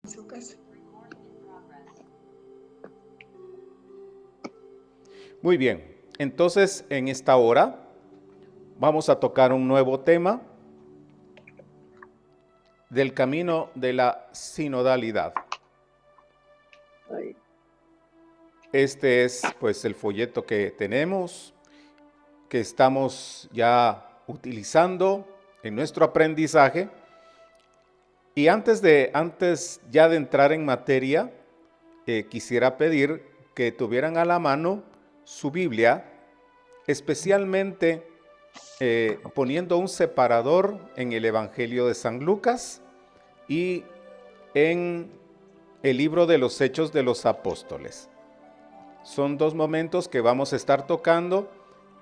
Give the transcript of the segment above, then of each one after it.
su casa. Muy bien, entonces en esta hora vamos a tocar un nuevo tema del camino de la sinodalidad. Este es pues el folleto que tenemos, que estamos ya utilizando en nuestro aprendizaje. Y antes ya de entrar en materia, quisiera pedir que tuvieran a la mano su Biblia, especialmente poniendo un separador en el Evangelio de San Lucas y en el libro de los Hechos de los Apóstoles. Son dos momentos que vamos a estar tocando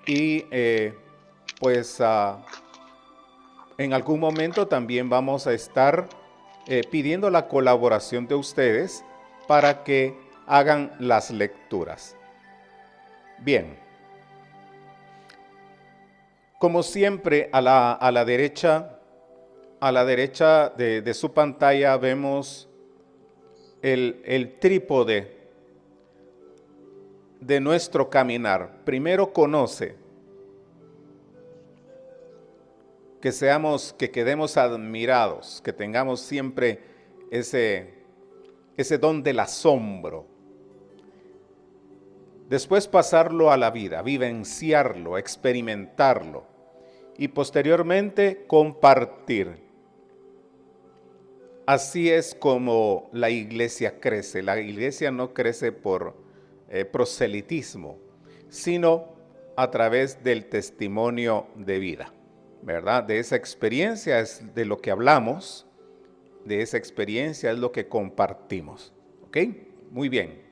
y en algún momento también vamos a estar pidiendo la colaboración de ustedes para que hagan las lecturas. Bien. Como siempre, a la derecha de su pantalla vemos el trípode de nuestro caminar. Primero conoce, que quedemos admirados, que tengamos siempre ese don del asombro. Después pasarlo a la vida, vivenciarlo, experimentarlo y posteriormente compartir. Así es como la iglesia crece. La iglesia no crece por proselitismo, sino a través del testimonio de vida, ¿verdad? De esa experiencia es de lo que hablamos, de esa experiencia es lo que compartimos. ¿Ok? Muy bien.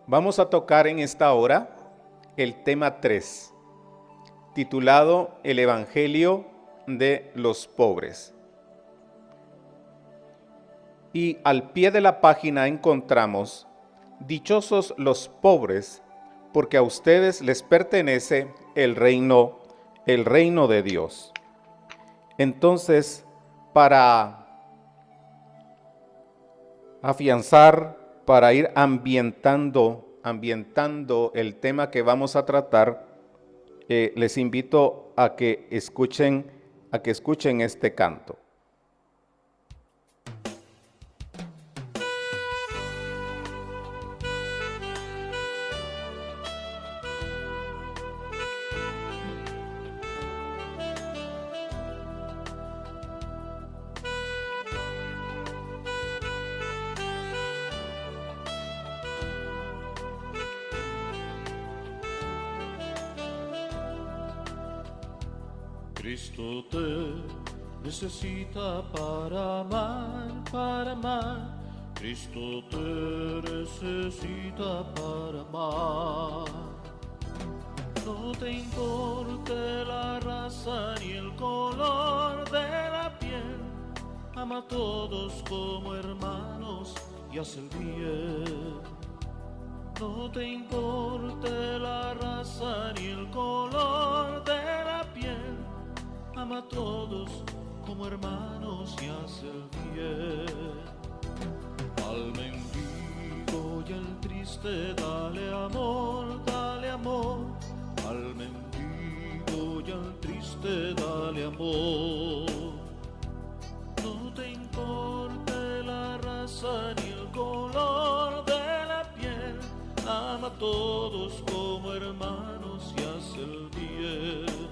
Vamos a tocar en esta hora el tema 3, titulado El Evangelio de los Pobres. Y al pie de la página encontramos: dichosos los pobres, porque a ustedes les pertenece el reino de Dios. Entonces, para afianzar, para ir ambientando el tema que vamos a tratar, les invito a que escuchen este canto. Cristo te necesita para amar. Cristo te necesita para amar. No te importe la raza ni el color de la piel. Ama a todos como hermanos y haz el bien. No te importe la raza ni el color de la piel. Ama a todos como hermanos y haz el bien. Al mendigo y al triste dale amor, dale amor. Al mendigo y al triste dale amor. No te importe la raza ni el color de la piel. Ama a todos como hermanos y haz el bien.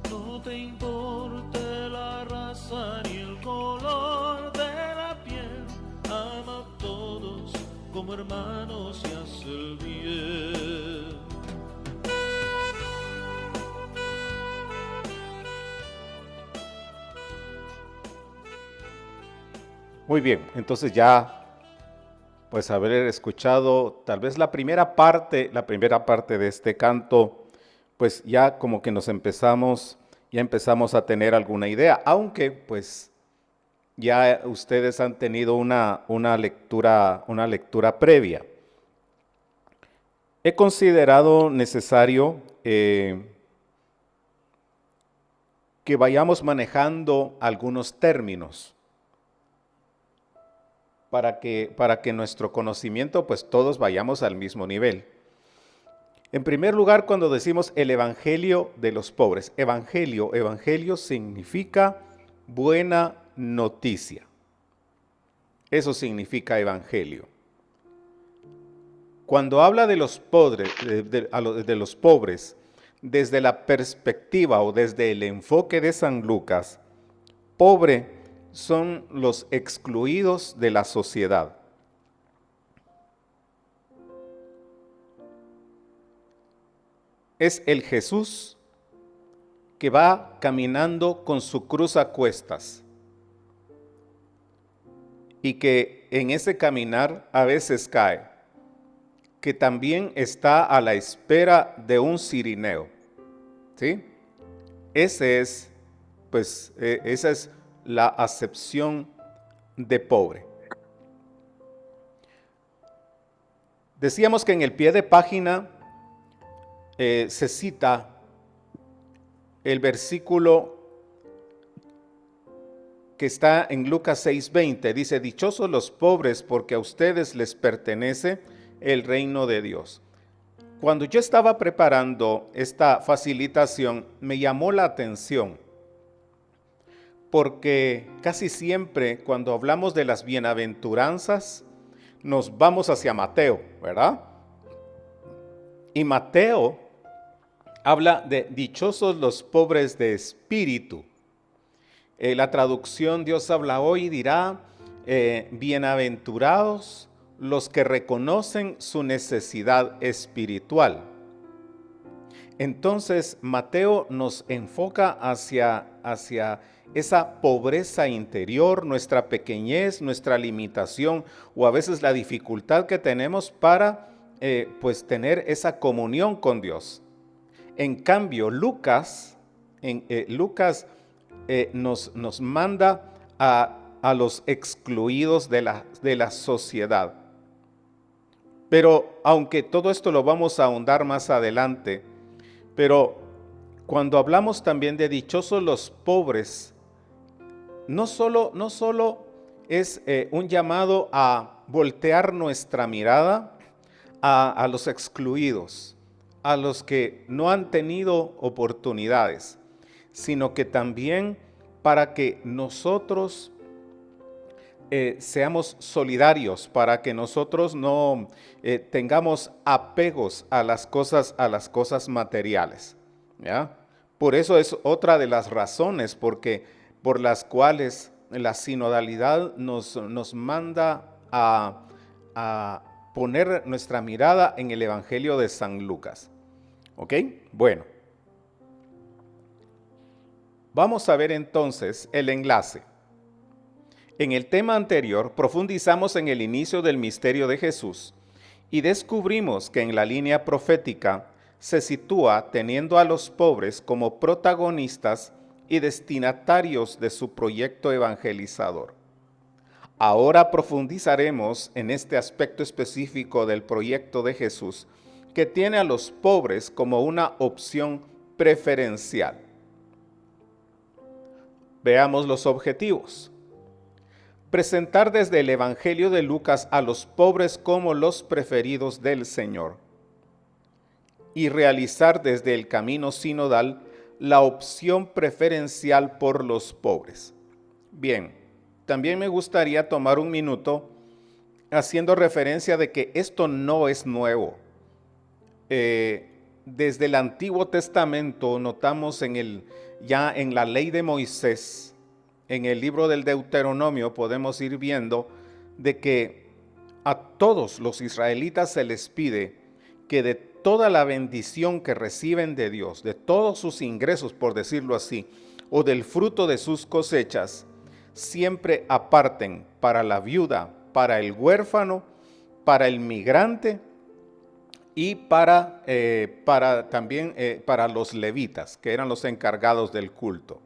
No te importe la raza ni el color de la piel. Ama a todos como hermanos y haz el bien. Muy bien, entonces ya pues haber escuchado tal vez la primera parte de este canto, pues ya como que ya empezamos a tener alguna idea, aunque pues ya ustedes han tenido una lectura previa. He considerado necesario que vayamos manejando algunos términos para que nuestro conocimiento, pues todos vayamos al mismo nivel. En primer lugar, cuando decimos el evangelio de los pobres, evangelio significa buena noticia. Eso significa evangelio. Cuando habla de los pobres, los pobres, desde la perspectiva o desde el enfoque de San Lucas, pobre son los excluidos de la sociedad. Es el Jesús que va caminando con su cruz a cuestas y que en ese caminar a veces cae, que también está a la espera de un cirineo, ¿sí? Esa es la acepción de pobre. Decíamos que en el pie de página se cita el versículo que está en Lucas 6:20. Dice: dichosos los pobres, porque a ustedes les pertenece el reino de Dios. Cuando yo estaba preparando esta facilitación, me llamó la atención, porque casi siempre cuando hablamos de las bienaventuranzas, nos vamos hacia Mateo, ¿verdad? Y Mateo habla de dichosos los pobres de espíritu. La traducción Dios habla hoy dirá, bienaventurados los que reconocen su necesidad espiritual. Entonces Mateo nos enfoca hacia esa pobreza interior, nuestra pequeñez, nuestra limitación o a veces la dificultad que tenemos para tener esa comunión con Dios. En cambio, Lucas nos manda a los excluidos de la sociedad. Pero aunque todo esto lo vamos a ahondar más adelante, pero cuando hablamos también de dichosos los pobres, no solo es un llamado a voltear nuestra mirada a los excluidos, a los que no han tenido oportunidades, sino que también para que nosotros seamos solidarios, para que nosotros no tengamos apegos a las cosas materiales, ¿ya? Por eso es otra de las razones por las cuales la sinodalidad nos manda a poner nuestra mirada en el Evangelio de San Lucas. ¿Ok? Bueno. Vamos a ver entonces el enlace. En el tema anterior profundizamos en el inicio del misterio de Jesús y descubrimos que en la línea profética se sitúa teniendo a los pobres como protagonistas y destinatarios de su proyecto evangelizador. Ahora profundizaremos en este aspecto específico del proyecto de Jesús, que tiene a los pobres como una opción preferencial. Veamos los objetivos. Presentar desde el Evangelio de Lucas a los pobres como los preferidos del Señor y realizar desde el camino sinodal la opción preferencial por los pobres. Bien, también me gustaría tomar un minuto haciendo referencia de que esto no es nuevo. Desde el Antiguo Testamento notamos ya en la ley de Moisés, en el libro del Deuteronomio podemos ir viendo de que a todos los israelitas se les pide que de toda la bendición que reciben de Dios, de todos sus ingresos, por decirlo así, o del fruto de sus cosechas, siempre aparten para la viuda, para el huérfano, para el migrante y para los levitas, que eran los encargados del culto.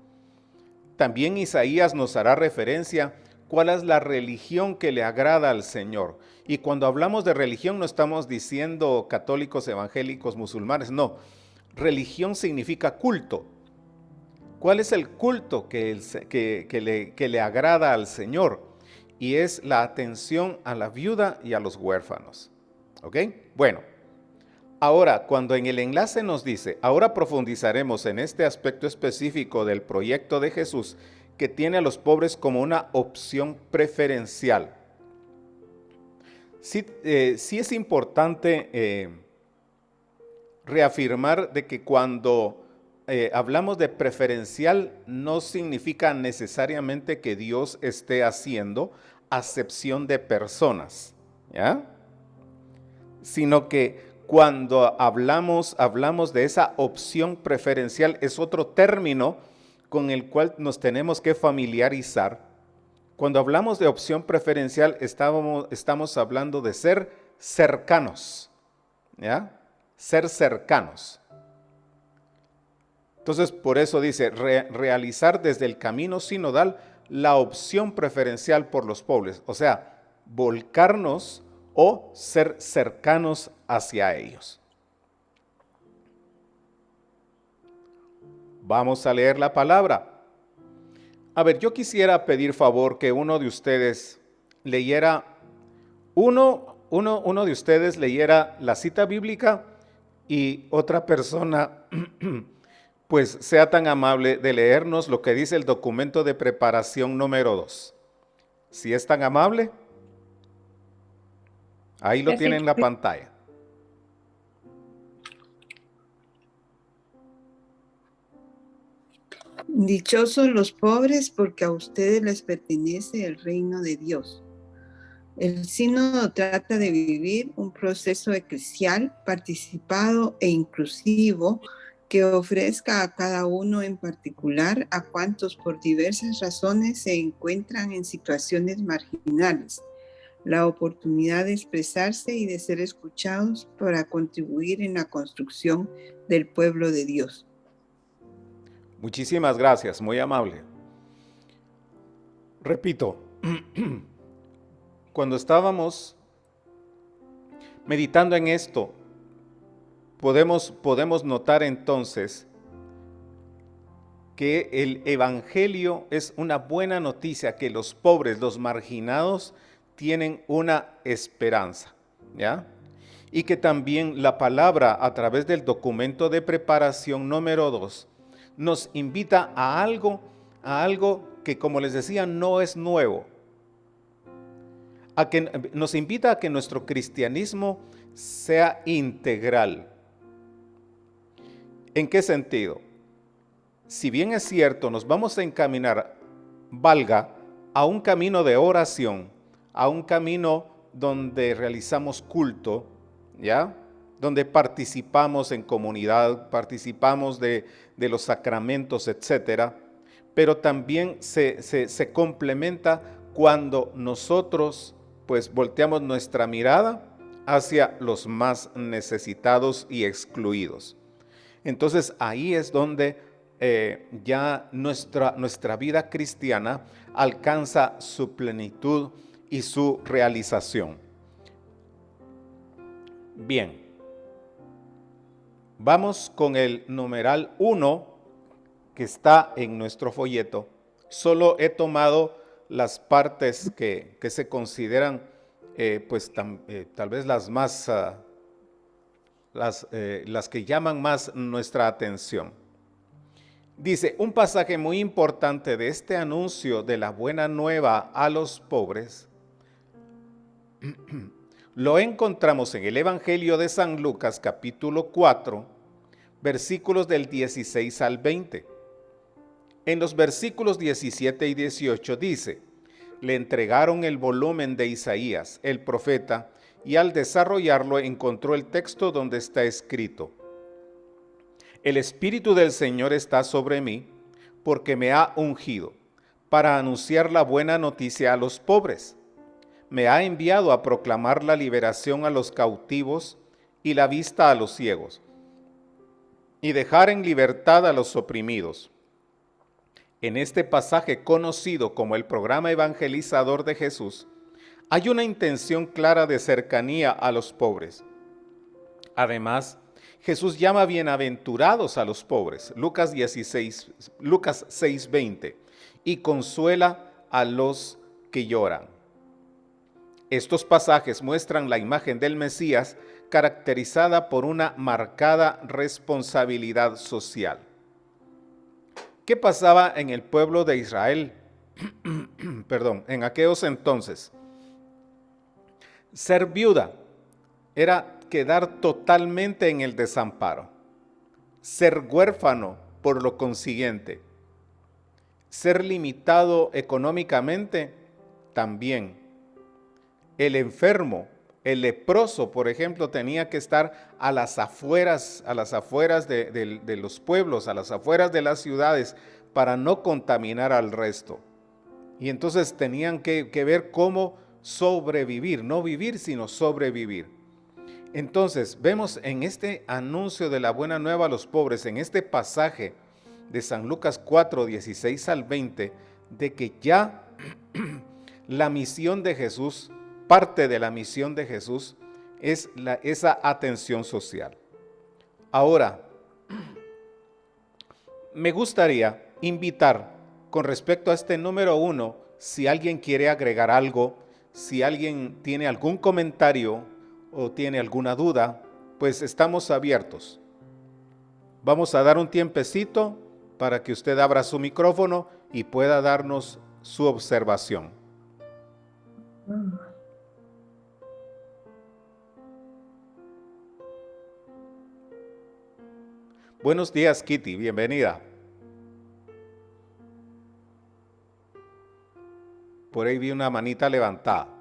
También Isaías nos hará referencia cuál es la religión que le agrada al Señor. Y cuando hablamos de religión no estamos diciendo católicos, evangélicos, musulmanes, no. Religión significa culto. ¿Cuál es el culto que le agrada al Señor? Y es la atención a la viuda y a los huérfanos. ¿Ok? Bueno, ahora cuando en el enlace nos dice, ahora profundizaremos en este aspecto específico del proyecto de Jesús que tiene a los pobres como una opción preferencial. Sí es importante reafirmar de que cuando hablamos de preferencial no significa necesariamente que Dios esté haciendo acepción de personas, ¿ya? Sino que cuando hablamos de esa opción preferencial es otro término con el cual nos tenemos que familiarizar. Cuando hablamos de opción preferencial estamos hablando de ser cercanos, ¿ya? Ser cercanos. Entonces, por eso dice, realizar desde el camino sinodal la opción preferencial por los pobres, o sea, volcarnos o ser cercanos hacia ellos. Vamos a leer la palabra. A ver, yo quisiera pedir favor que uno de ustedes leyera, uno de ustedes leyera la cita bíblica y otra persona pues sea tan amable de leernos lo que dice el documento de preparación número 2. Si es tan amable, ahí lo tiene en la pantalla. Dichosos los pobres, porque a ustedes les pertenece el reino de Dios. El sínodo trata de vivir un proceso eclesial participado e inclusivo que ofrezca a cada uno en particular a cuantos por diversas razones se encuentran en situaciones marginales, la oportunidad de expresarse y de ser escuchados para contribuir en la construcción del pueblo de Dios. Muchísimas gracias, muy amable. Repito, cuando estábamos meditando en esto, podemos notar entonces que el Evangelio es una buena noticia, que los pobres, los marginados, tienen una esperanza, ¿ya? Y que también la palabra a través del documento de preparación número 2 nos invita a algo que, como les decía, no es nuevo. Nos invita a que nuestro cristianismo sea integral. ¿En qué sentido? Si bien es cierto, nos vamos a encaminar, valga, a un camino de oración, a un camino donde realizamos culto, ¿ya? Donde participamos en comunidad, participamos de los sacramentos, etcétera, pero también se complementa cuando nosotros pues volteamos nuestra mirada hacia los más necesitados y excluidos. Entonces ahí es donde ya nuestra vida cristiana alcanza su plenitud y su realización. Bien, vamos con el numeral 1 que está en nuestro folleto. Solo he tomado las partes que se consideran tal vez las más las que llaman más nuestra atención. Dice, un pasaje muy importante de este anuncio de la buena nueva a los pobres lo encontramos en el Evangelio de San Lucas, capítulo 4, versículos del 16 al 20. En los versículos 17 y 18 dice, le entregaron el volumen de Isaías, el profeta, y al desarrollarlo encontró el texto donde está escrito: el Espíritu del Señor está sobre mí, porque me ha ungido para anunciar la buena noticia a los pobres. Me ha enviado a proclamar la liberación a los cautivos y la vista a los ciegos, y dejar en libertad a los oprimidos. En este pasaje conocido como el programa evangelizador de Jesús, hay una intención clara de cercanía a los pobres. Además, Jesús llama bienaventurados a los pobres, Lucas 6:20, y consuela a los que lloran. Estos pasajes muestran la imagen del Mesías caracterizada por una marcada responsabilidad social. ¿Qué pasaba en el pueblo de Israel? En aquellos entonces. Ser viuda era quedar totalmente en el desamparo. Ser huérfano, por lo consiguiente. Ser limitado económicamente, también. El enfermo, el leproso, por ejemplo, tenía que estar a las afueras de los pueblos, a las afueras de las ciudades, para no contaminar al resto. Y entonces tenían que ver cómo sobrevivir, no vivir, sino sobrevivir. Entonces, vemos en este anuncio de la buena nueva a los pobres, en este pasaje de San Lucas 4, 16 al 20, de que ya la misión de Jesús, parte de la misión de Jesús, es esa atención social. Ahora, me gustaría invitar con respecto a este número 1, si alguien quiere agregar algo, si alguien tiene algún comentario o tiene alguna duda, pues estamos abiertos. Vamos a dar un tiempecito para que usted abra su micrófono y pueda darnos su observación. Buenos días, Kitty, bienvenida. Por ahí vi una manita levantada.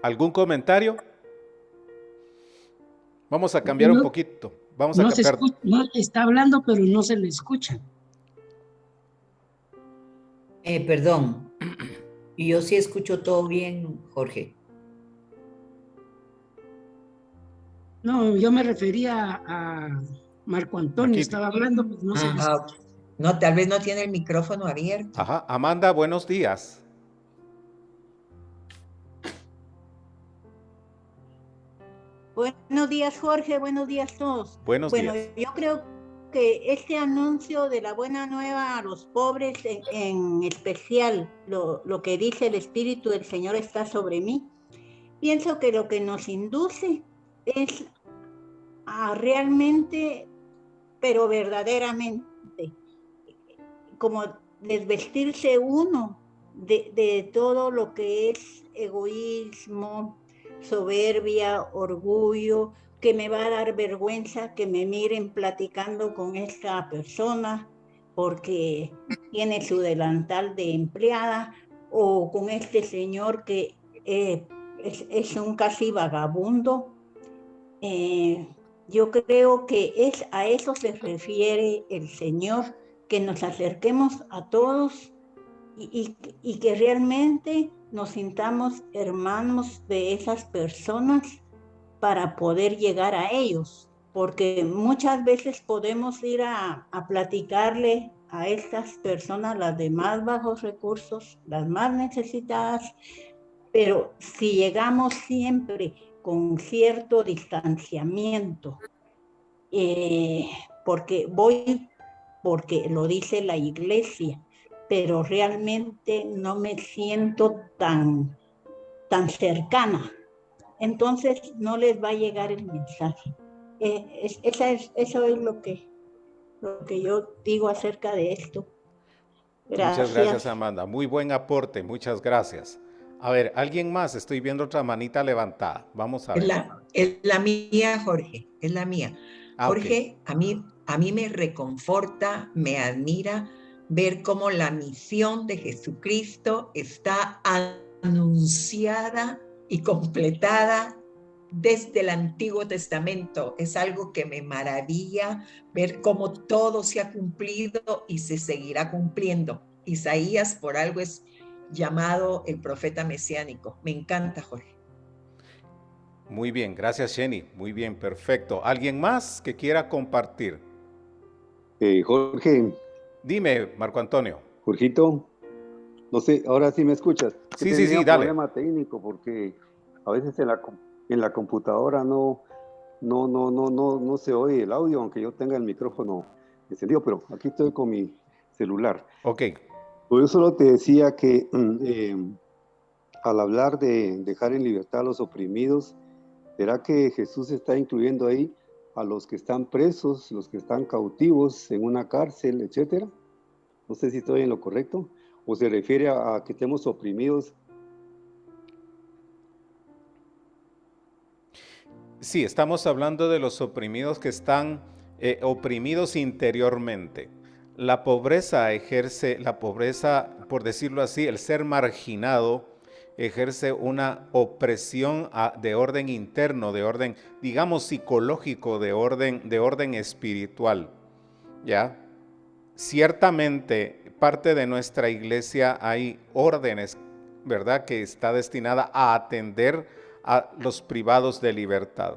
¿Algún comentario? Vamos a cambiar un poquito. Vamos a cambiar. No, está hablando, pero no se le escucha. Perdón. Yo sí escucho todo bien, Jorge. No, yo me refería a Marco Antonio. Aquí estaba hablando, pero no se le escucha. No, tal vez no tiene el micrófono abierto. Ajá. Amanda, buenos días. Buenos días, Jorge, buenos días a todos. Buenos días. Yo creo que este anuncio de la buena nueva a los pobres, en especial lo que dice el Espíritu del Señor está sobre mí, pienso que lo que nos induce es a realmente, pero verdaderamente, como desvestirse uno de todo lo que es egoísmo, soberbia, orgullo, que me va a dar vergüenza que me miren platicando con esta persona porque tiene su delantal de empleada, o con este señor que es un casi vagabundo. Yo creo que a eso se refiere el Señor, que nos acerquemos a todos y que realmente nos sintamos hermanos de esas personas para poder llegar a ellos, porque muchas veces podemos ir a platicarle a estas personas, las de más bajos recursos, las más necesitadas, pero si llegamos siempre con cierto distanciamiento, porque lo dice la iglesia, pero realmente no me siento tan cercana, entonces no les va a llegar el mensaje. Eso es lo que yo digo acerca de esto. Gracias. Muchas gracias, Amanda. Muy buen aporte, muchas gracias. A ver, ¿alguien más? Estoy viendo otra manita levantada. Vamos a ver. Es la mía, Jorge, es la mía. Jorge, okay. a mí me reconforta, me admira ver cómo la misión de Jesucristo está anunciada y completada desde el Antiguo Testamento. Es algo que me maravilla ver cómo todo se ha cumplido y se seguirá cumpliendo. Isaías por algo es llamado el profeta mesiánico. Me encanta, Jorge. Muy bien, gracias Jenny. Muy bien, perfecto. ¿Alguien más que quiera compartir? Jorge. Dime, Marco Antonio. Jorgito, no sé, ahora sí me escuchas. Sí, Tenía un dale. problema técnico porque a veces en la computadora no se oye el audio, aunque yo tenga el micrófono encendido, pero aquí estoy con mi celular. Ok. Yo solo te decía que al hablar de dejar en libertad a los oprimidos, ¿será que Jesús está incluyendo ahí a los que están presos, los que están cautivos en una cárcel, etcétera? No sé si estoy en lo correcto, o se refiere a que estemos oprimidos. Sí, estamos hablando de los oprimidos que están oprimidos interiormente. La pobreza, por decirlo así, el ser marginado, ejerce una opresión de orden interno, de orden, digamos, psicológico, de orden espiritual. ¿Ya? Ciertamente, parte de nuestra iglesia hay órdenes, ¿verdad?, que está destinada a atender a los privados de libertad.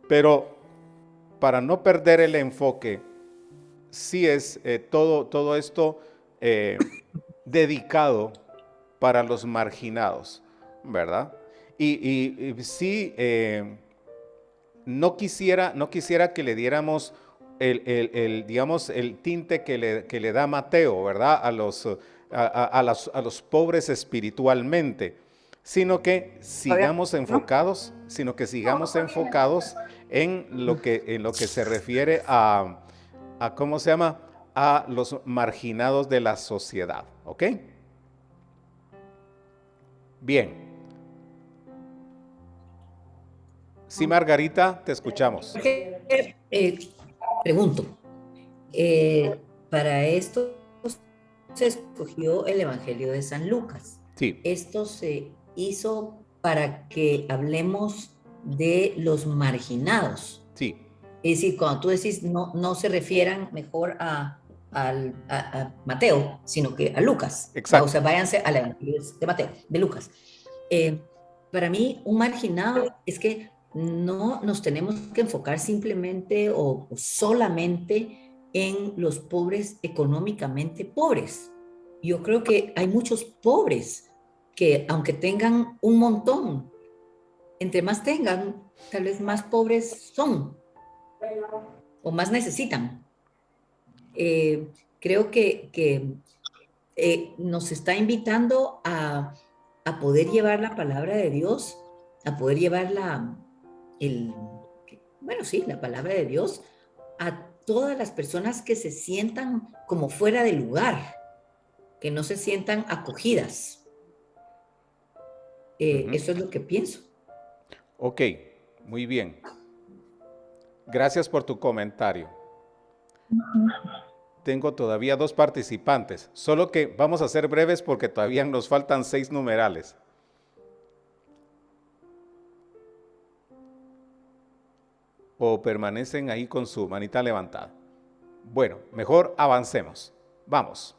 Pero para no perder el enfoque, sí es todo esto dedicado para los marginados, ¿verdad? Y sí, no quisiera que le diéramos digamos, el tinte que le da Mateo, ¿verdad?, a los pobres espiritualmente, sino que sigamos enfocados en lo que se refiere a ¿cómo se llama?, a los marginados de la sociedad, ¿ok? Bien. Sí, Margarita, te escuchamos. Pregunto, para esto se escogió el Evangelio de San Lucas. Sí. Esto se hizo para que hablemos de los marginados. Sí. Es decir, cuando tú decís no se refieran mejor a Mateo, sino que a Lucas. Exacto. O sea, váyanse al Evangelio de Mateo, de Lucas. Para mí, un marginado es que no nos tenemos que enfocar simplemente o solamente en los pobres económicamente pobres. Yo creo que hay muchos pobres que, aunque tengan un montón, entre más tengan, tal vez más pobres son o más necesitan. Creo que nos está invitando a poder llevar la palabra de Dios, a poder llevar la palabra de Dios a todas las personas que se sientan como fuera de lugar, que no se sientan acogidas. Eso es lo que pienso. Ok, muy bien. Gracias por tu comentario. Tengo todavía 2 participantes, solo que vamos a ser breves porque todavía nos faltan 6 numerales. O permanecen ahí con su manita levantada. Bueno, mejor avancemos. Vamos.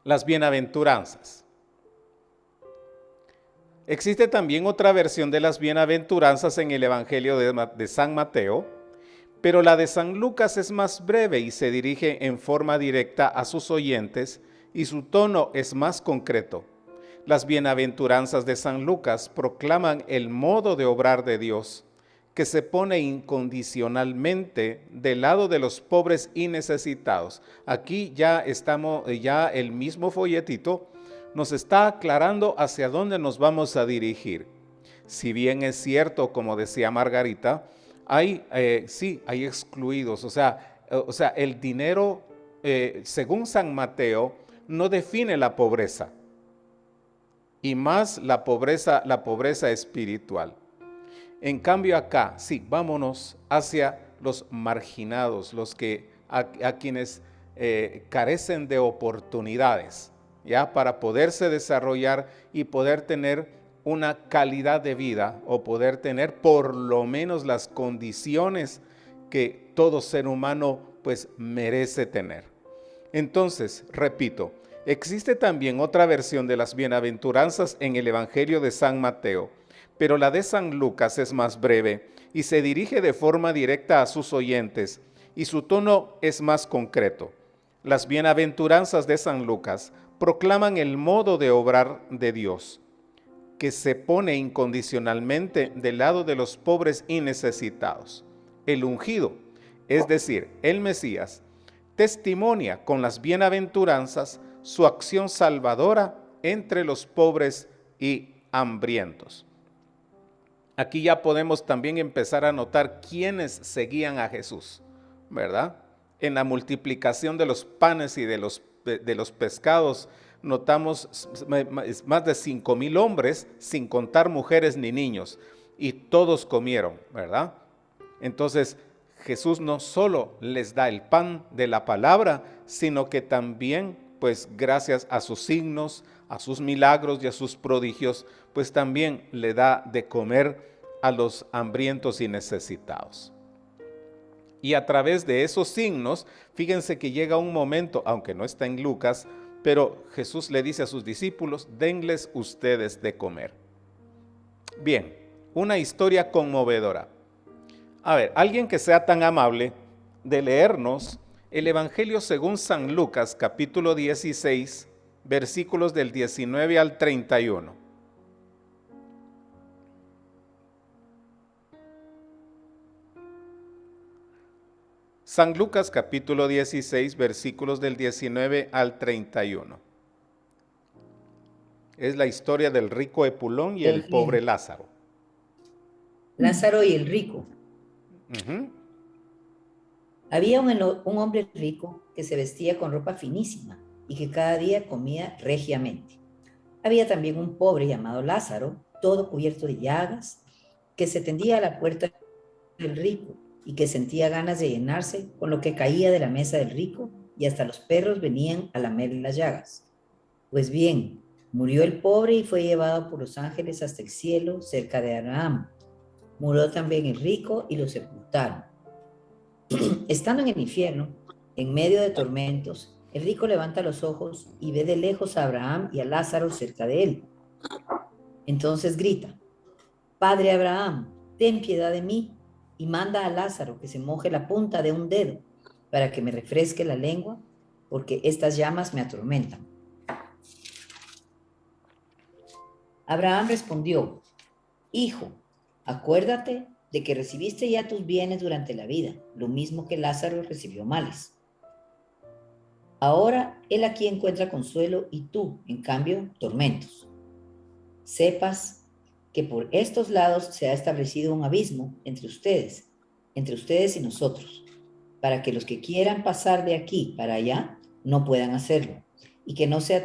Las bienaventuranzas. Existe también otra versión de las bienaventuranzas en el Evangelio de San Mateo, pero la de San Lucas es más breve y se dirige en forma directa a sus oyentes y su tono es más concreto. Las bienaventuranzas de San Lucas proclaman el modo de obrar de Dios, que se pone incondicionalmente del lado de los pobres y necesitados. Aquí ya el mismo folletito nos está aclarando hacia dónde nos vamos a dirigir. Si bien es cierto, como decía Margarita, hay excluidos, o sea, el dinero, según San Mateo, no define la pobreza, y más la pobreza espiritual. En cambio acá, sí, vámonos hacia los marginados, a quienes carecen de oportunidades, ya, para poderse desarrollar y poder tener una calidad de vida o poder tener por lo menos las condiciones que todo ser humano pues merece tener. Entonces, repito, existe también otra versión de las bienaventuranzas en el Evangelio de San Mateo, pero la de San Lucas es más breve y se dirige de forma directa a sus oyentes, y su tono es más concreto. Las bienaventuranzas de San Lucas proclaman el modo de obrar de Dios, que se pone incondicionalmente del lado de los pobres y necesitados. El ungido, es decir, el Mesías, testimonia con las bienaventuranzas su acción salvadora entre los pobres y hambrientos. Aquí ya podemos también empezar a notar quiénes seguían a Jesús, ¿verdad? En la multiplicación de los panes y de los pescados, notamos más de 5,000 hombres, sin contar mujeres ni niños, y todos comieron, ¿verdad? Entonces, Jesús no solo les da el pan de la palabra, sino que también, pues gracias a sus signos, a sus milagros y a sus prodigios, pues también le da de comer a los hambrientos y necesitados. Y a través de esos signos, fíjense que llega un momento, aunque no está en Lucas, pero Jesús le dice a sus discípulos, denles ustedes de comer. Bien, una historia conmovedora. A ver, alguien que sea tan amable de leernos el Evangelio según San Lucas, capítulo 16, versículos del 19 al 31. San Lucas, capítulo 16, versículos del 19 al 31. Es la historia del rico Epulón y el pobre Lázaro. Lázaro y el rico. Uh-huh. Había un hombre rico que se vestía con ropa finísima y que cada día comía regiamente. Había también un pobre llamado Lázaro, todo cubierto de llagas, que se tendía a la puerta del rico y que sentía ganas de llenarse con lo que caía de la mesa del rico, y hasta los perros venían a lamerle las llagas. Pues bien, murió el pobre y fue llevado por los ángeles hasta el cielo, cerca de Abraham. Murió también el rico y lo sepultaron. Estando en el infierno, en medio de tormentos, el rico levanta los ojos y ve de lejos a Abraham y a Lázaro cerca de él. Entonces grita, Padre Abraham, ten piedad de mí, y manda a Lázaro que se moje la punta de un dedo para que me refresque la lengua, porque estas llamas me atormentan. Abraham respondió, Hijo, acuérdate de que recibiste ya tus bienes durante la vida, lo mismo que Lázaro recibió males. Ahora él aquí encuentra consuelo y tú, en cambio, tormentos. Sepas que por estos lados se ha establecido un abismo entre ustedes y nosotros, para que los que quieran pasar de aquí para allá no puedan hacerlo, y que no se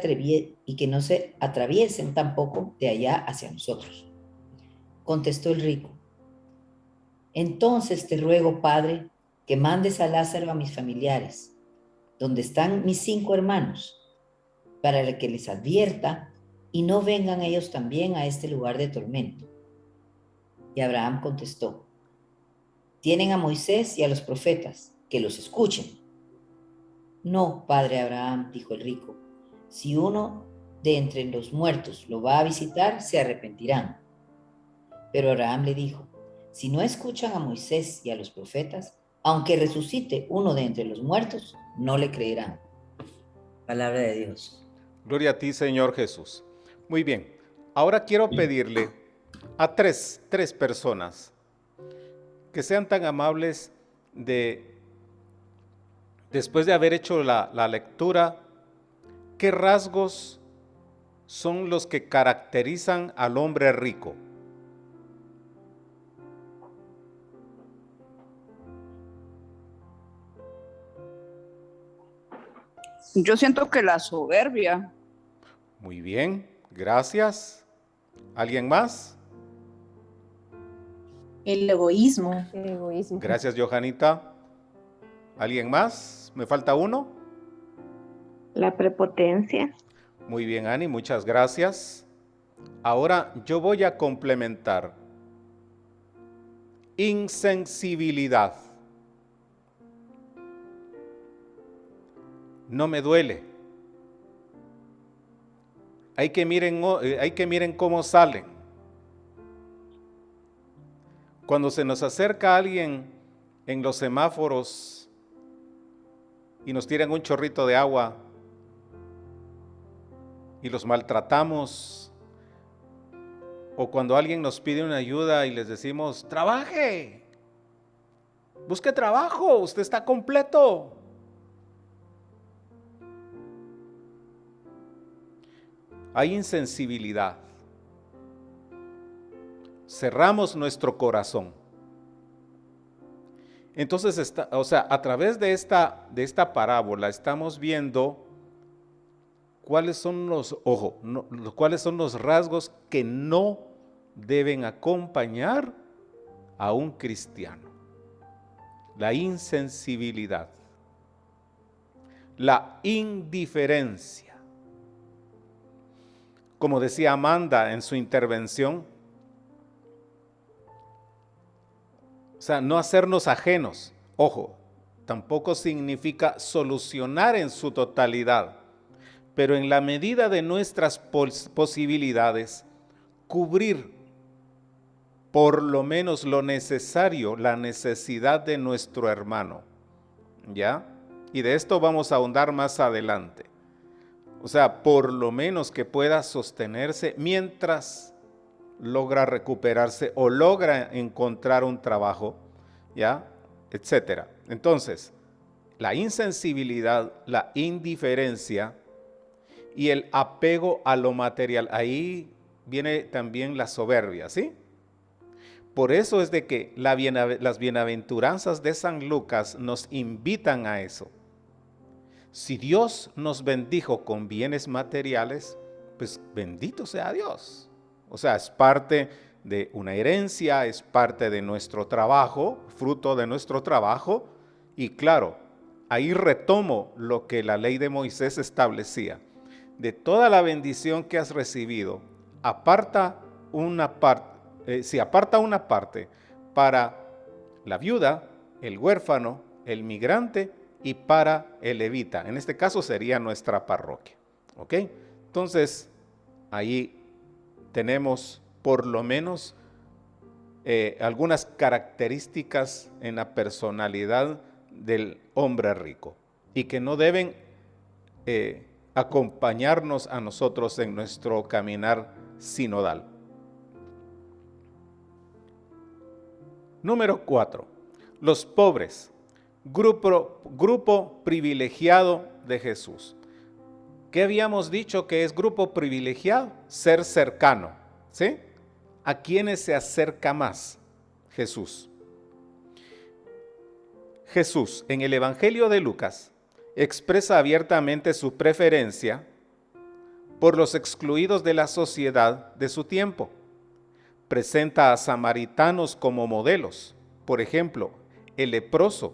atraviesen tampoco de allá hacia nosotros. Contestó el rico, entonces te ruego, Padre, que mandes a Lázaro a mis familiares, donde están mis 5 hermanos, para que les advierta y no vengan ellos también a este lugar de tormento. Y Abraham contestó, tienen a Moisés y a los profetas, que los escuchen. No, padre Abraham, dijo el rico, si uno de entre los muertos lo va a visitar, se arrepentirán. Pero Abraham le dijo, si no escuchan a Moisés y a los profetas, aunque resucite uno de entre los muertos, no le creerán. Palabra de Dios. Gloria a ti, Señor Jesús. Muy bien, ahora quiero pedirle a tres personas que sean tan amables de, después de haber hecho la lectura, ¿qué rasgos son los que caracterizan al hombre rico? Yo siento que la soberbia. Muy bien, gracias. ¿Alguien más? El egoísmo. Gracias, Johanita. ¿Alguien más? ¿Me falta uno? La prepotencia. Muy bien, Ani, muchas gracias. Ahora yo voy a complementar. Insensibilidad. No me duele. Hay que miren cómo salen. Cuando se nos acerca alguien en los semáforos y nos tiran un chorrito de agua y los maltratamos, o cuando alguien nos pide una ayuda y les decimos, trabaje, busque trabajo, usted está completo. Hay insensibilidad. Cerramos nuestro corazón. Entonces, a través de esta parábola estamos viendo cuáles son cuáles son los rasgos que no deben acompañar a un cristiano. La insensibilidad, la indiferencia. Como decía Amanda en su intervención, o sea, no hacernos ajenos. Ojo, tampoco significa solucionar en su totalidad, pero en la medida de nuestras posibilidades, cubrir por lo menos lo necesario, la necesidad de nuestro hermano. ¿Ya? Y de esto vamos a ahondar más adelante. O sea, por lo menos que pueda sostenerse mientras logra recuperarse o logra encontrar un trabajo, ¿ya? Etcétera. Entonces, la insensibilidad, la indiferencia y el apego a lo material. Ahí viene también la soberbia, ¿sí? Por eso es de que las bienaventuranzas de San Lucas nos invitan a eso. Si Dios nos bendijo con bienes materiales, pues bendito sea Dios. O sea, es parte de una herencia, es parte de nuestro trabajo, fruto de nuestro trabajo. Y claro, ahí retomo lo que la ley de Moisés establecía. De toda la bendición que has recibido, aparta una parte para la viuda, el huérfano, el migrante y para el levita. En este caso sería nuestra parroquia. ¿Ok? Entonces, ahí tenemos por lo menos algunas características en la personalidad del hombre rico y que no deben acompañarnos a nosotros en nuestro caminar sinodal. Número 4. Los pobres, grupo privilegiado de Jesús. ¿Qué habíamos dicho que es grupo privilegiado? Ser cercano, ¿sí? ¿A quiénes se acerca más? Jesús. Jesús, en el Evangelio de Lucas, expresa abiertamente su preferencia por los excluidos de la sociedad de su tiempo. Presenta a samaritanos como modelos. Por ejemplo, el leproso,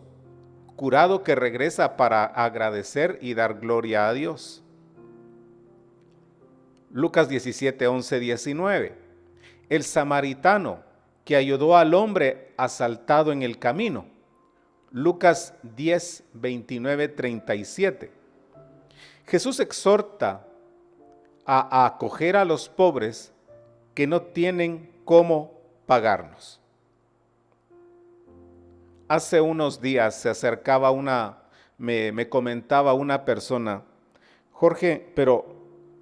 curado que regresa para agradecer y dar gloria a Dios. Lucas 17, 11, 19. El samaritano que ayudó al hombre asaltado en el camino. Lucas 10, 29, 37. Jesús exhorta a acoger a los pobres que no tienen cómo pagarnos. Hace unos días se acercaba me comentaba una persona, Jorge, pero,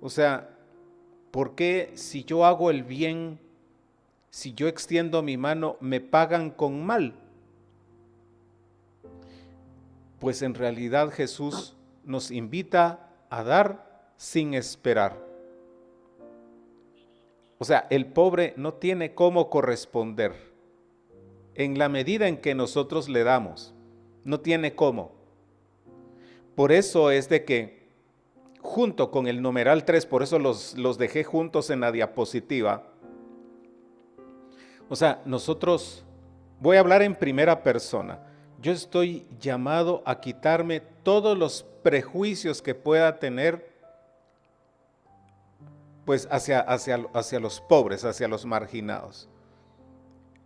o sea, ¿por qué si yo hago el bien, si yo extiendo mi mano, me pagan con mal? Pues en realidad Jesús nos invita a dar sin esperar. O sea, el pobre no tiene cómo corresponder. En la medida en que nosotros le damos, no tiene cómo. Por eso es de que, junto con el numeral 3, por eso los dejé juntos en la diapositiva. O sea, nosotros, voy a hablar en primera persona. Yo estoy llamado a quitarme todos los prejuicios que pueda tener, pues hacia los pobres, hacia los marginados.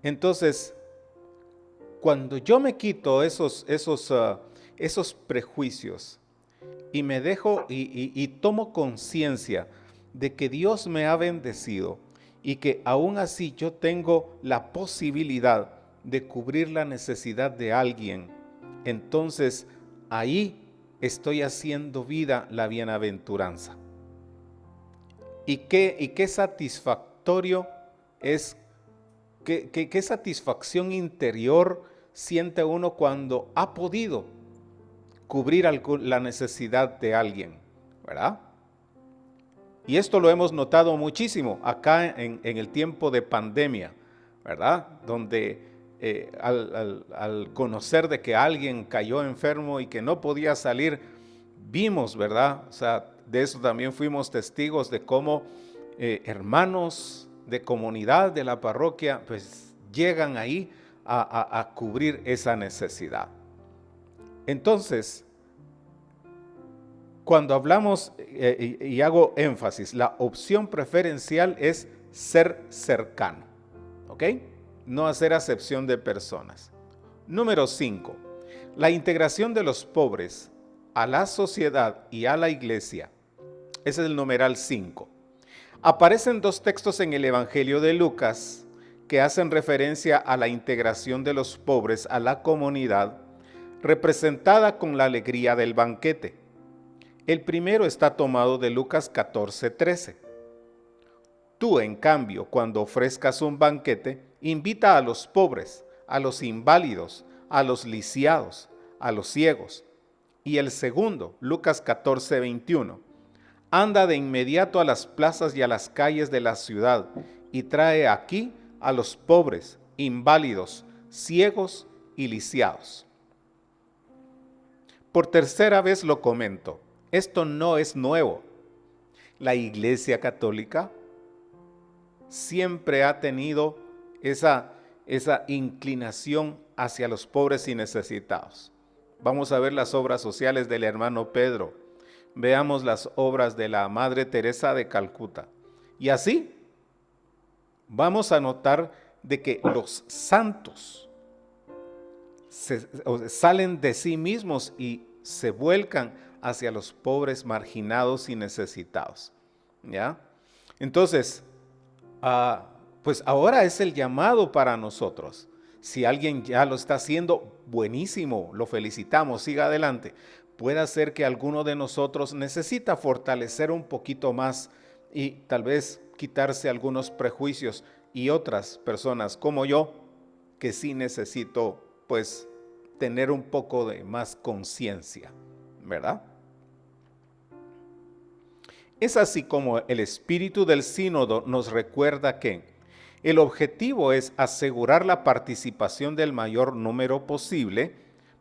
Entonces, cuando yo me quito esos prejuicios y me dejo y tomo conciencia de que Dios me ha bendecido y que aún así yo tengo la posibilidad de cubrir la necesidad de alguien, entonces ahí estoy haciendo vida la bienaventuranza. Y qué satisfactorio es, qué satisfacción interior siente uno cuando ha podido cubrir la necesidad de alguien, ¿verdad? Y esto lo hemos notado muchísimo acá en el tiempo de pandemia, ¿verdad? Donde al conocer de que alguien cayó enfermo y que no podía salir, vimos, ¿verdad? O sea, de eso también fuimos testigos de cómo hermanos de comunidad de la parroquia pues llegan ahí a cubrir esa necesidad. Entonces, cuando hablamos, y hago énfasis, la opción preferencial es ser cercano, ¿ok? No hacer acepción de personas. Número 5, la integración de los pobres a la sociedad y a la iglesia. Ese es el numeral 5. Aparecen dos textos en el Evangelio de Lucas que hacen referencia a la integración de los pobres a la comunidad, representada con la alegría del banquete. El primero está tomado de Lucas 14:13. Tú, en cambio, cuando ofrezcas un banquete, invita a los pobres, a los inválidos, a los lisiados, a los ciegos. Y el segundo, Lucas 14:21. Anda de inmediato a las plazas y a las calles de la ciudad y trae aquí a los pobres, inválidos, ciegos y lisiados. Por tercera vez lo comento. Esto no es nuevo. La Iglesia Católica siempre ha tenido esa inclinación hacia los pobres y necesitados. Vamos a ver las obras sociales del hermano Pedro. Veamos las obras de la Madre Teresa de Calcuta. Y así vamos a notar de que los santos salen de sí mismos y se vuelcan hacia los pobres, marginados y necesitados, ¿ya? Entonces, pues ahora es el llamado para nosotros. Si alguien ya lo está haciendo, buenísimo, lo felicitamos, siga adelante. Puede ser que alguno de nosotros necesita fortalecer un poquito más y tal vez quitarse algunos prejuicios, y otras personas como yo, que sí necesito pues tener un poco de más conciencia, ¿verdad? Es así como el espíritu del sínodo nos recuerda que el objetivo es asegurar la participación del mayor número posible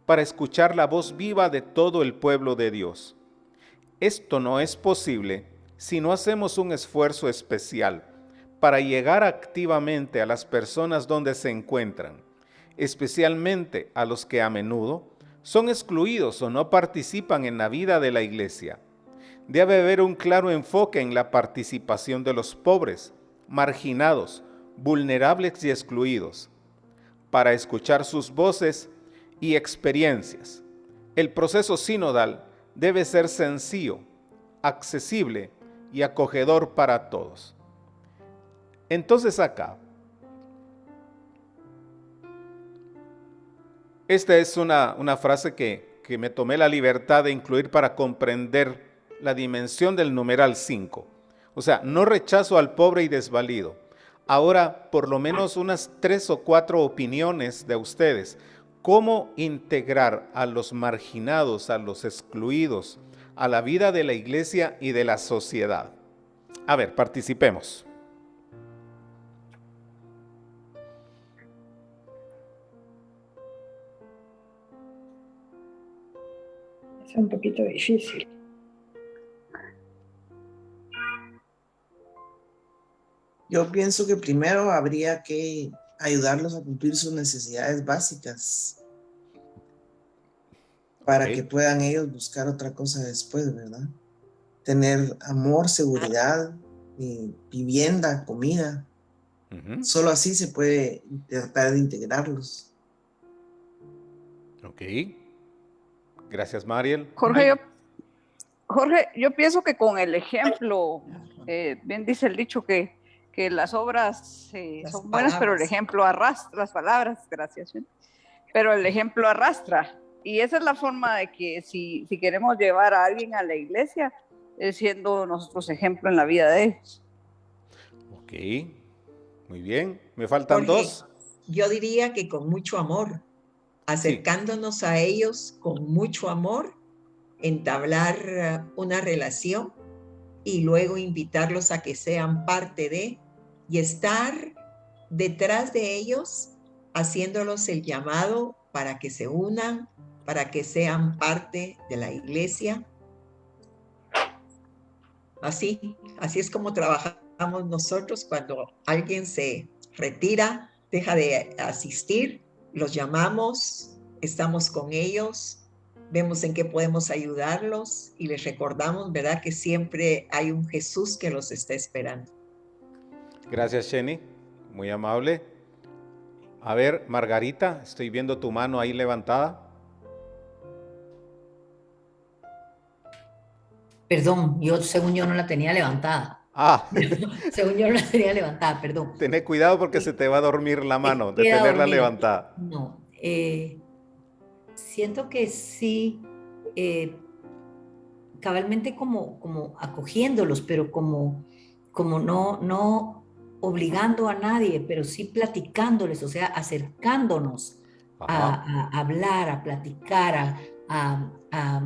para escuchar la voz viva de todo el pueblo de Dios. Esto no es posible si no hacemos un esfuerzo especial para llegar activamente a las personas donde se encuentran, especialmente a los que a menudo son excluidos o no participan en la vida de la iglesia. Debe haber un claro enfoque en la participación de los pobres, marginados, vulnerables y excluidos, para escuchar sus voces y experiencias. El proceso sinodal debe ser sencillo, accesible y acogedor para todos. Entonces acá, esta es una frase que me tomé la libertad de incluir para comprender la dimensión del numeral 5. O sea, no rechazo al pobre y desvalido. Ahora, por lo menos unas 3 o 4 opiniones de ustedes. ¿Cómo integrar a los marginados, a los excluidos, a la vida de la iglesia y de la sociedad? A ver, participemos. Es un poquito difícil. Yo pienso que primero habría que ayudarlos a cumplir sus necesidades básicas para que puedan ellos buscar otra cosa después, ¿verdad? Tener amor, seguridad, vivienda, comida. Solo así se puede tratar de integrarlos. Ok. Gracias, Mariel. Jorge, yo pienso que con el ejemplo, bien dice el dicho que que las obras Las son buenas, pero el palabras. ejemplo arrastra, las palabras, gracias, pero el ejemplo arrastra. Y esa es la forma de que si queremos llevar a alguien a la iglesia, es siendo nosotros ejemplo en la vida de ellos. Ok, muy bien. Me faltan Jorge, dos. yo diría que con mucho amor, acercándonos a ellos con mucho amor, entablar una relación y luego invitarlos a que sean parte de y estar detrás de ellos, haciéndolos el llamado para que se unan, para que sean parte de la iglesia. Así es como trabajamos nosotros cuando alguien se retira, deja de asistir, los llamamos, estamos con ellos, vemos en qué podemos ayudarlos y les recordamos, ¿verdad?, que siempre hay un Jesús que los está esperando. Gracias, Jenny. Muy amable. A ver, Margarita, estoy viendo tu mano ahí levantada. Perdón, según yo no la tenía levantada. Según yo no la tenía levantada, perdón. Tené cuidado porque se te va a dormir la mano de tenerla levantada. No, siento que sí, cabalmente como acogiéndolos, pero como no obligando a nadie, pero sí platicándoles, o sea, acercándonos a hablar, a platicar, a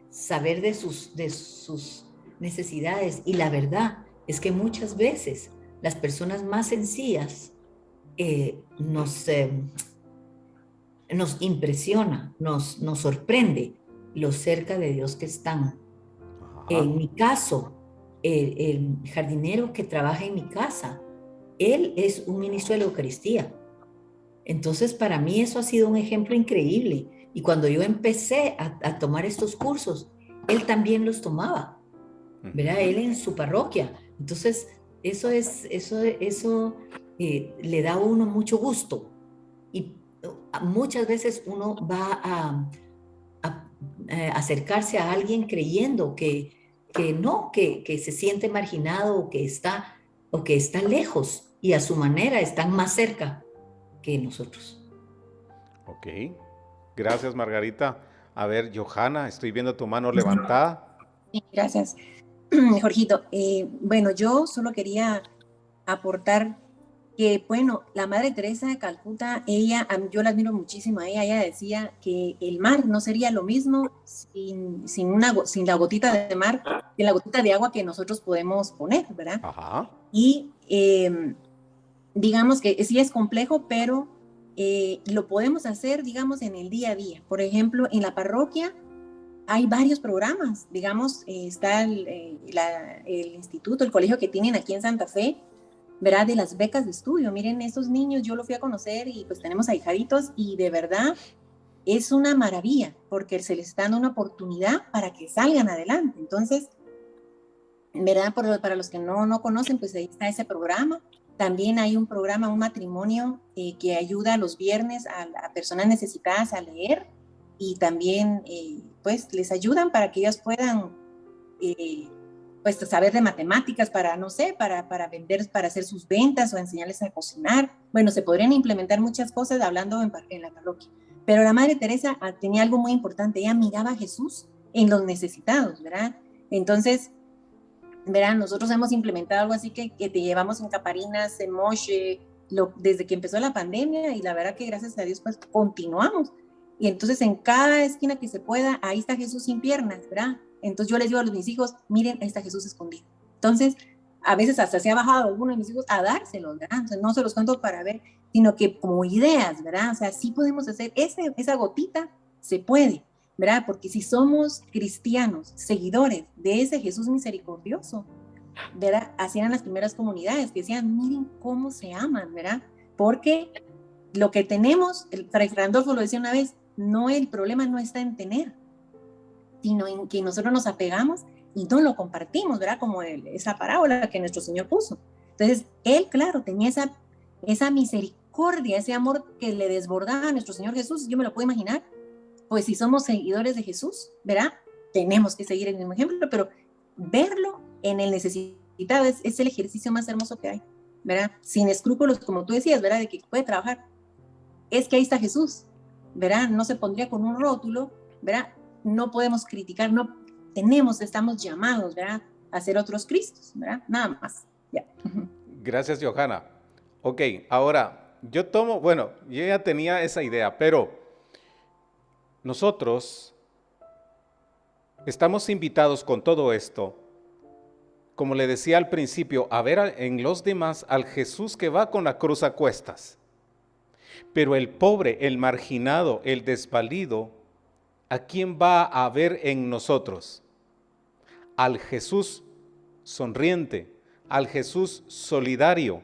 saber de sus necesidades. Y la verdad es que muchas veces las personas más sencillas nos impresiona, nos sorprende lo cerca de Dios que están. En mi caso, el jardinero que trabaja en mi casa, él es un ministro de la Eucaristía. Entonces, para mí eso ha sido un ejemplo increíble. Y cuando yo empecé a tomar estos cursos, él también los tomaba, ¿verdad? Él en su parroquia. Entonces, eso le da a uno mucho gusto. Y muchas veces uno va a acercarse a alguien creyendo que se siente marginado o que está lejos, y a su manera están más cerca que nosotros. Ok, gracias, Margarita. A ver, Johanna, estoy viendo tu mano levantada. Sí, gracias, Jorgito. Bueno, yo solo quería aportar que, bueno, la Madre Teresa de Calcuta, yo la admiro muchísimo a ella decía que el mar no sería lo mismo sin la gotita de mar, sin la gotita de agua que nosotros podemos poner, ¿verdad? Ajá. Y digamos que sí es complejo, pero lo podemos hacer, digamos, en el día a día. Por ejemplo, en la parroquia hay varios programas, digamos, está el instituto, el colegio que tienen aquí en Santa Fe, ¿verdad? De las becas de estudio. Miren, esos niños yo los fui a conocer y pues tenemos ahijaditos y de verdad es una maravilla porque se les está dando una oportunidad para que salgan adelante. Entonces, ¿verdad? Para los que no conocen, pues ahí está ese programa. También hay un programa, un matrimonio que ayuda los viernes a personas necesitadas a leer y también pues les ayudan para que ellas puedan pues saber de matemáticas para, no sé, para vender, para hacer sus ventas o enseñarles a cocinar. Bueno, se podrían implementar muchas cosas hablando en la parroquia. Pero la Madre Teresa tenía algo muy importante, ella miraba a Jesús en los necesitados, ¿verdad? Entonces, verán, nosotros hemos implementado algo así que te llevamos en Caparinas, en Moche, desde que empezó la pandemia, y la verdad que gracias a Dios pues continuamos. Y entonces en cada esquina que se pueda, ahí está Jesús sin piernas, ¿verdad? Entonces yo les digo a mis hijos, miren, ahí está Jesús escondido. Entonces, a veces hasta se ha bajado alguno de mis hijos a dárselos, ¿verdad? Entonces no se los cuento para ver, sino que como ideas, ¿verdad? O sea, sí podemos hacer, esa gotita se puede, ¿verdad? Porque si somos cristianos, seguidores de ese Jesús misericordioso, ¿verdad? Así eran las primeras comunidades que decían, miren cómo se aman, ¿verdad? Porque lo que tenemos, Fray Randolfo lo decía una vez, el problema no está en tener, sino en que nosotros nos apegamos y no lo compartimos, ¿verdad? Como esa parábola que nuestro Señor puso. Entonces, él, claro, tenía esa misericordia, ese amor que le desbordaba a nuestro Señor Jesús. Yo me lo puedo imaginar. Pues si somos seguidores de Jesús, ¿verdad? Tenemos que seguir el mismo ejemplo, pero verlo en el necesitado es el ejercicio más hermoso que hay. ¿verdad? Sin escrúpulos, como tú decías, ¿verdad? De que puede trabajar. Es que ahí está Jesús, ¿verdad? No se pondría con un rótulo, ¿verdad? No podemos criticar, no tenemos, estamos llamados, ¿verdad? A ser otros Cristos, ¿verdad? Nada más. Ya. Gracias, Johanna. Ok, ahora, yo ya tenía esa idea, pero nosotros estamos invitados con todo esto, como le decía al principio, a ver en los demás al Jesús que va con la cruz a cuestas. Pero el pobre, el marginado, el desvalido, ¿a quién va a ver en nosotros? Al Jesús sonriente, al Jesús solidario,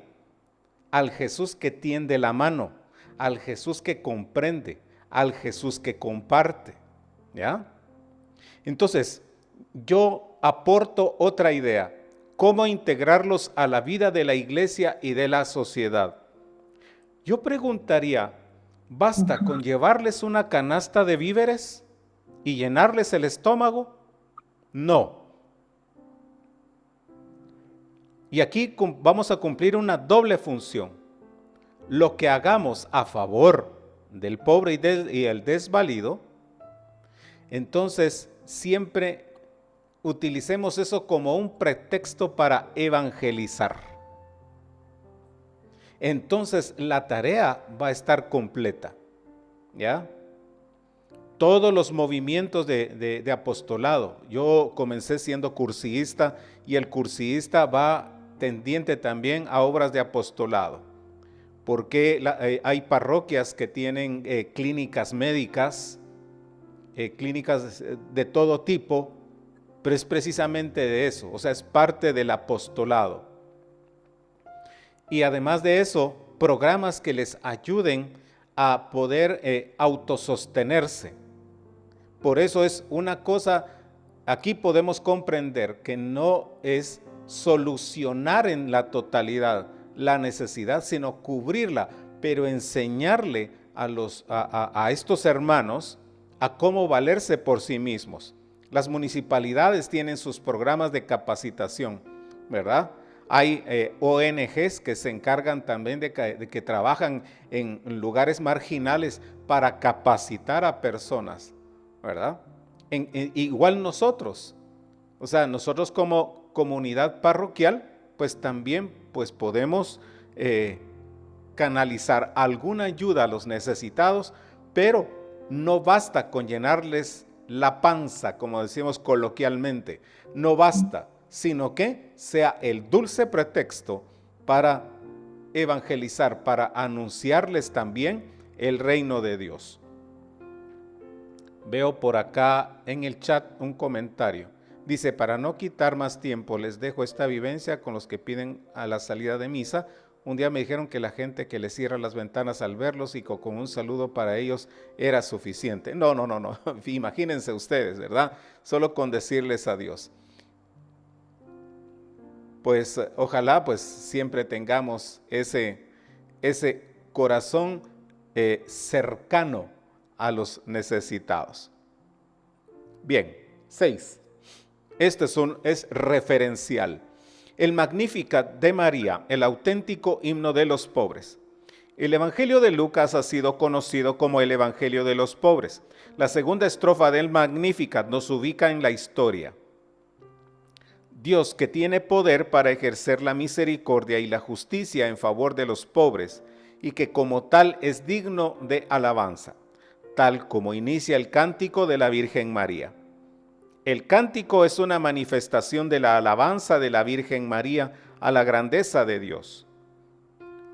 al Jesús que tiende la mano, al Jesús que comprende, al Jesús que comparte. ¿Ya? Entonces, yo aporto otra idea. ¿Cómo integrarlos a la vida de la iglesia y de la sociedad? Yo preguntaría, ¿basta con llevarles una canasta de víveres y llenarles el estómago? No. Y aquí vamos a cumplir una doble función. Lo que hagamos a favor del pobre y el desvalido, entonces siempre utilicemos eso como un pretexto para evangelizar. Entonces la tarea va a estar completa, ¿ya? Todos los movimientos de apostolado. Yo comencé siendo cursista y el cursista va tendiente también a obras de apostolado, porque hay parroquias que tienen clínicas médicas, clínicas de todo tipo, pero es precisamente de eso, o sea, es parte del apostolado. Y además de eso, programas que les ayuden a poder autosostenerse. Por eso es una cosa, aquí podemos comprender que no es solucionar en la totalidad la necesidad, sino cubrirla, pero enseñarle a estos hermanos a cómo valerse por sí mismos. Las municipalidades tienen sus programas de capacitación, ¿verdad? Hay ONGs que se encargan también de que trabajan en lugares marginales para capacitar a personas, ¿verdad? Igual nosotros, o sea, nosotros como comunidad parroquial, pues también pues podemos canalizar alguna ayuda a los necesitados, pero no basta con llenarles la panza, como decimos coloquialmente, no basta, sino que sea el dulce pretexto para evangelizar, para anunciarles también el reino de Dios. Veo por acá en el chat un comentario. Dice, para no quitar más tiempo, les dejo esta vivencia con los que piden a la salida de misa. Un día me dijeron que la gente que les cierra las ventanas al verlos y con un saludo para ellos era suficiente. No. Imagínense ustedes, ¿verdad? Solo con decirles adiós. Pues ojalá pues siempre tengamos ese corazón cercano a los necesitados. Bien, 6. Este es referencial. El Magnificat de María, el auténtico himno de los pobres. El Evangelio de Lucas ha sido conocido como el Evangelio de los pobres. La segunda estrofa del Magnificat nos ubica en la historia. Dios, que tiene poder para ejercer la misericordia y la justicia en favor de los pobres, y que como tal es digno de alabanza, tal como inicia el cántico de la Virgen María. El cántico es una manifestación de la alabanza de la Virgen María a la grandeza de Dios.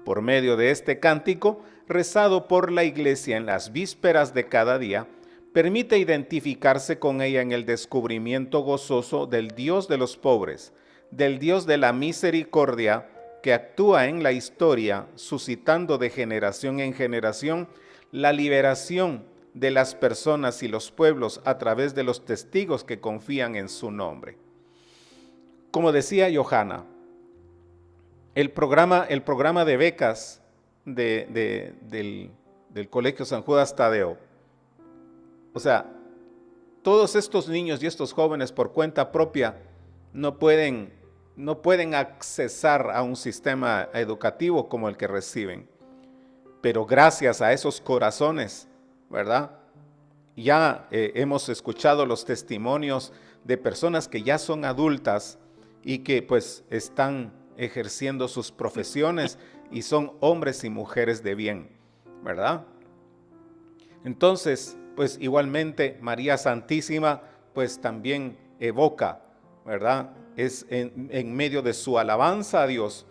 Por medio de este cántico, rezado por la Iglesia en las vísperas de cada día, permite identificarse con ella en el descubrimiento gozoso del Dios de los pobres, del Dios de la misericordia que actúa en la historia, suscitando de generación en generación la liberación de las personas y los pueblos a través de los testigos que confían en su nombre. Como decía Johanna, el programa de becas del Colegio San Judas Tadeo, o sea, todos estos niños y estos jóvenes por cuenta propia no pueden no pueden accesar a un sistema educativo como el que reciben. Pero gracias a esos corazones, ¿verdad? Ya hemos escuchado los testimonios de personas que ya son adultas y que pues están ejerciendo sus profesiones y son hombres y mujeres de bien, ¿verdad? Entonces, pues igualmente María Santísima pues también evoca, ¿verdad? Es en medio de su alabanza a Dios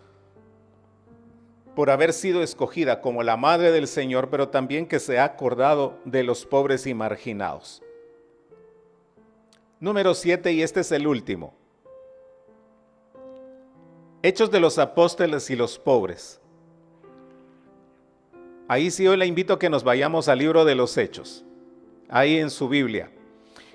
por haber sido escogida como la Madre del Señor, pero también que se ha acordado de los pobres y marginados. Número 7, y este es el último. Hechos de los Apóstoles y los pobres. Ahí sí hoy le invito a que nos vayamos al libro de los Hechos, ahí en su Biblia.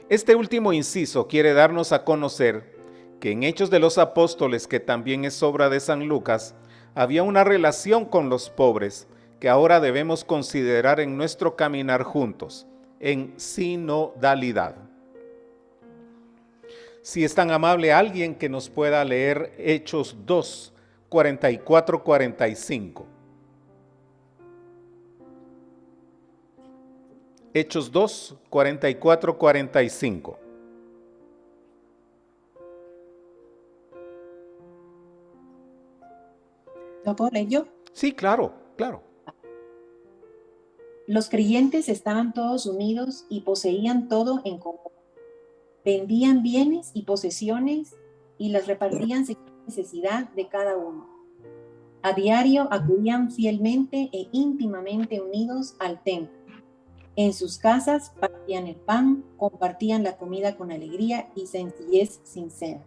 Este último inciso quiere darnos a conocer que en Hechos de los Apóstoles, que también es obra de San Lucas, había una relación con los pobres que ahora debemos considerar en nuestro caminar juntos, en sinodalidad. Si es tan amable alguien que nos pueda leer Hechos 2, 44, 45. Hechos 2, 44, 45. ¿Lo puedo leer yo? Sí, claro, claro. Los creyentes estaban todos unidos y poseían todo en común. Vendían bienes y posesiones y las repartían según la necesidad de cada uno. A diario acudían fielmente e íntimamente unidos al templo. En sus casas partían el pan, compartían la comida con alegría y sencillez sincera.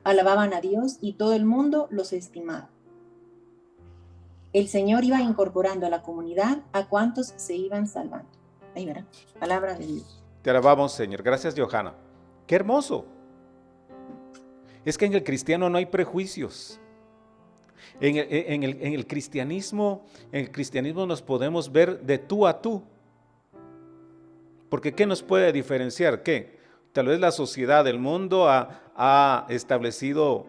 Alababan a Dios y todo el mundo los estimaba. El Señor iba incorporando a la comunidad a cuantos se iban salvando. Ahí verá, palabra de Dios. Te alabamos, Señor. Gracias, Johanna. ¡Qué hermoso! Es que en el cristiano no hay prejuicios. En el cristianismo nos podemos ver de tú a tú. Porque ¿qué nos puede diferenciar? ¿Qué? Tal vez la sociedad del mundo ha establecido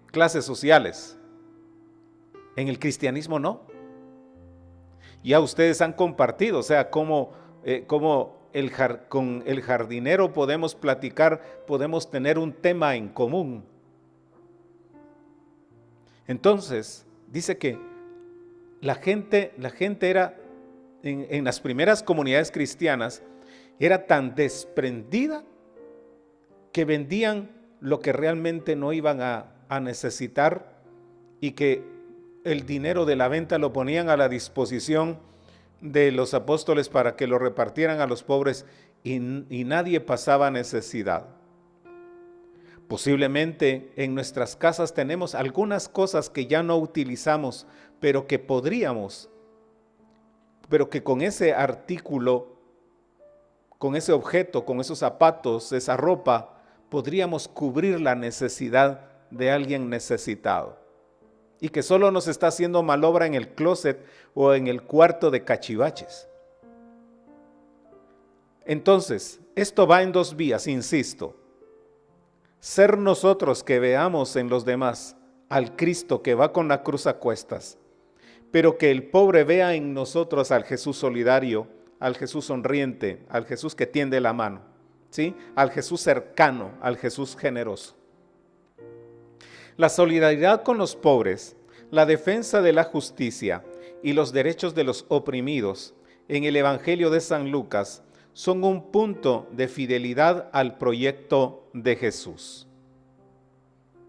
clases sociales. En el cristianismo no. Ya ustedes han compartido, o sea, cómo con el jardinero podemos platicar, podemos tener un tema en común. Entonces, dice que la gente era, en las primeras comunidades cristianas, era tan desprendida que vendían lo que realmente no iban a necesitar y que el dinero de la venta lo ponían a la disposición de los apóstoles para que lo repartieran a los pobres y nadie pasaba necesidad. Posiblemente en nuestras casas tenemos algunas cosas que ya no utilizamos, pero que podríamos, pero que con ese artículo, con ese objeto, con esos zapatos, esa ropa, podríamos cubrir la necesidad de alguien necesitado. Y que solo nos está haciendo malobra en el closet o en el cuarto de cachivaches. Entonces, esto va en dos vías, insisto. Ser nosotros que veamos en los demás al Cristo que va con la cruz a cuestas, pero que el pobre vea en nosotros al Jesús solidario, al Jesús sonriente, al Jesús que tiende la mano, ¿sí? Al Jesús cercano, al Jesús generoso. La solidaridad con los pobres, la defensa de la justicia y los derechos de los oprimidos en el Evangelio de San Lucas son un punto de fidelidad al proyecto de Jesús.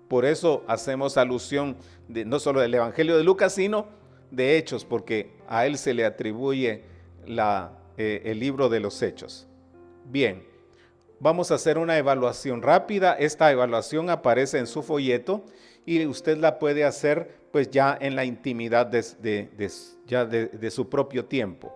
Por eso hacemos alusión no solo del Evangelio de Lucas, sino de Hechos, porque a él se le atribuye el libro de los Hechos. Bien, vamos a hacer una evaluación rápida. Esta evaluación aparece en su folleto y usted la puede hacer pues ya en la intimidad de su propio tiempo.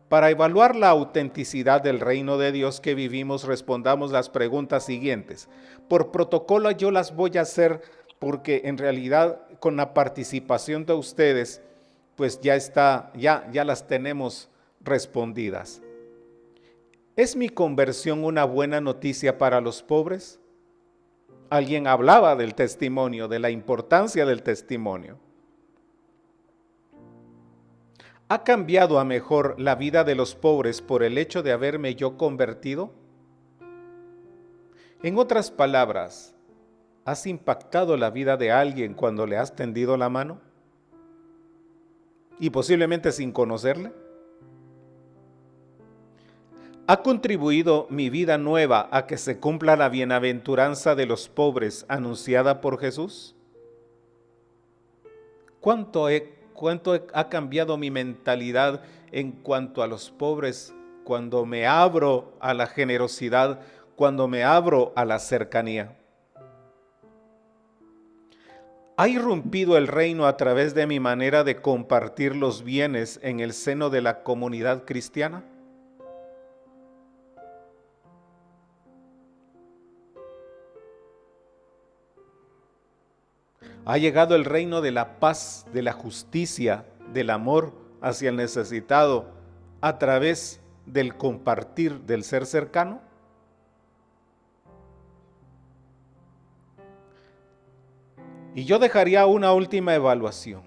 Para evaluar la autenticidad del reino de Dios que vivimos, respondamos las preguntas siguientes. Por protocolo yo las voy a hacer porque en realidad con la participación de ustedes pues ya las tenemos respondidas. ¿Es mi conversión una buena noticia para los pobres? Alguien hablaba del testimonio, de la importancia del testimonio. ¿Ha cambiado a mejor la vida de los pobres por el hecho de haberme yo convertido? En otras palabras, ¿has impactado la vida de alguien cuando le has tendido la mano? Y posiblemente sin conocerle. ¿Ha contribuido mi vida nueva a que se cumpla la bienaventuranza de los pobres anunciada por Jesús? ¿Cuánto ha cambiado mi mentalidad en cuanto a los pobres cuando me abro a la generosidad, cuando me abro a la cercanía? ¿Ha irrumpido el reino a través de mi manera de compartir los bienes en el seno de la comunidad cristiana? Ha llegado el reino de la paz, de la justicia, del amor hacia el necesitado a través del compartir, del ser cercano. Y yo dejaría una última evaluación.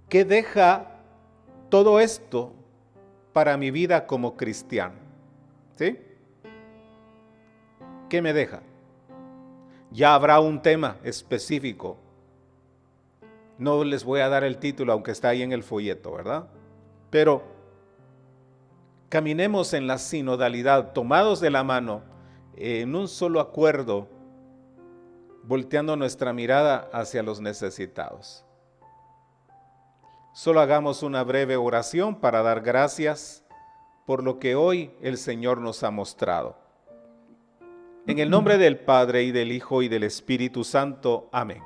¿Qué deja todo esto para mi vida como cristiano? ¿Sí? ¿Qué me deja? Ya habrá un tema específico. No les voy a dar el título, aunque está ahí en el folleto, ¿verdad? Pero caminemos en la sinodalidad, tomados de la mano, en un solo acuerdo, volteando nuestra mirada hacia los necesitados. Solo hagamos una breve oración para dar gracias por lo que hoy el Señor nos ha mostrado. En el nombre del Padre, y del Hijo, y del Espíritu Santo. Amén.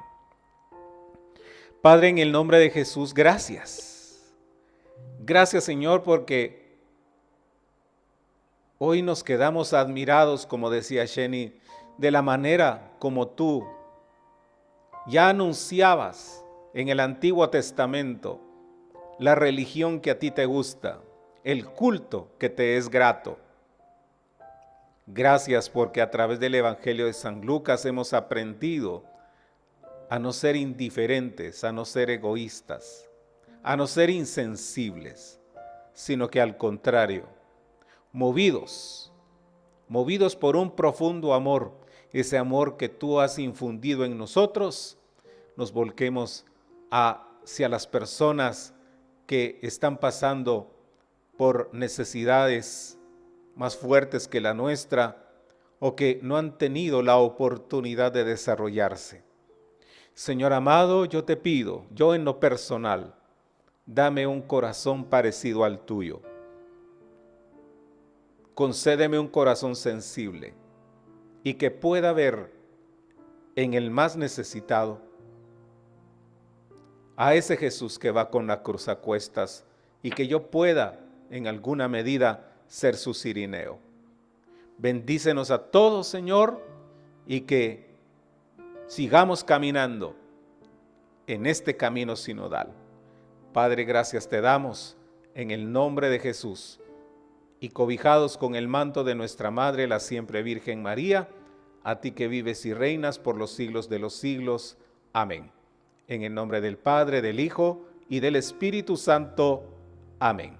Padre, en el nombre de Jesús, gracias. Gracias, Señor, porque hoy nos quedamos admirados, como decía Sheni, de la manera como tú ya anunciabas en el Antiguo Testamento la religión que a ti te gusta, el culto que te es grato. Gracias porque a través del Evangelio de San Lucas hemos aprendido a no ser indiferentes, a no ser egoístas, a no ser insensibles, sino que al contrario, movidos por un profundo amor, ese amor que tú has infundido en nosotros, nos volquemos hacia las personas que están pasando por necesidades más fuertes que la nuestra o que no han tenido la oportunidad de desarrollarse. Señor amado, yo te pido, yo en lo personal, dame un corazón parecido al tuyo. Concédeme un corazón sensible y que pueda ver en el más necesitado a ese Jesús que va con la cruz a cuestas y que yo pueda en alguna medida ser su cirineo. Bendícenos a todos, Señor, y que sigamos caminando en este camino sinodal. Padre, gracias te damos en el nombre de Jesús y cobijados con el manto de nuestra Madre, la siempre Virgen María, a ti que vives y reinas por los siglos de los siglos. Amén. En el nombre del Padre, del Hijo y del Espíritu Santo. Amén.